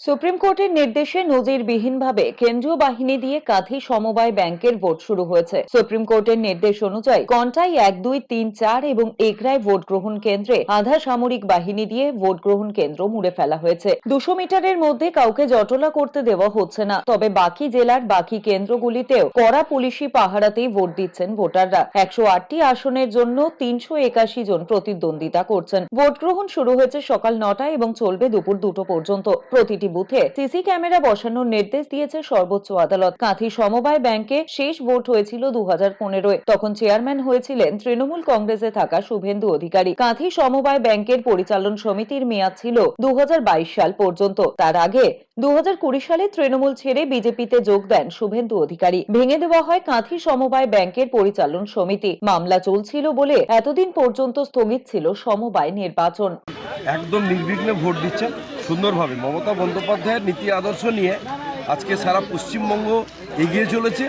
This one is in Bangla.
সুপ্রিম কোর্টের নির্দেশে নজিরবিহীনভাবে কেন্দ্রীয় বাহিনী দিয়ে কাঁথি সমবায় ব্যাংকের ভোট শুরু হয়েছে। সুপ্রিম কোর্টের নির্দেশ অনুযায়ী কন্টাই 1, 2, 3, 4 এবং এগরায় ভোট গ্রহণ কেন্দ্রে আধা সামরিক বাহিনী দিয়ে ভোট গ্রহণ কেন্দ্র মুড়ে ফেলা হয়েছে। 200 মিটারের মধ্যে কাউকে জটলা করতে দেওয়া হচ্ছে না। তবে বাকি জেলার বাকি কেন্দ্রগুলিতেও কড়া পুলিশি পাহারাতেই ভোট দিচ্ছেন ভোটাররা। 108টি আসনের জন্য 381 জন প্রতিদ্বন্দ্বিতা করছেন। ভোট গ্রহণ শুরু হয়েছে সকাল 9টায় এবং চলবে দুপুর 2টো পর্যন্ত। প্রতিটি বুথে সিসি ক্যামেরা বসানোর নির্দেশ দিয়েছে সর্বোচ্চ আদালত। কাঁথি সমবায় ব্যাংকে শেষ ভোট হয়েছিল 2015-এ। তখন চেয়ারম্যান হয়েছিলেন তৃণমূল কংগ্রেসে থাকা শুভেন্দু অধিকারী। কাঁথি সমবায় ব্যাংকের পরিচালন সমিতির মেয়াদ ছিল 2022 সাল পর্যন্ত। তার আগে 2020 সালে তৃণমূল ছেড়ে বিজেপিতে যোগ দেন শুভেন্দু অধিকারী। ভেঙে দেওয়া হয় কাঁথি সমবায় ব্যাংকের পরিচালন সমিতি। মামলা চলছিল বলে এতদিন পর্যন্ত স্থগিত ছিল সমবায় নির্বাচন। একদম নির্বিঘ্নে ভোট দিচ্ছেন সুন্দরভাবে। মমতা বন্দ্যোপাধ্যায়ের নীতি আদর্শ নিয়ে আজকে সারা পশ্চিমবঙ্গ এগিয়ে চলেছে।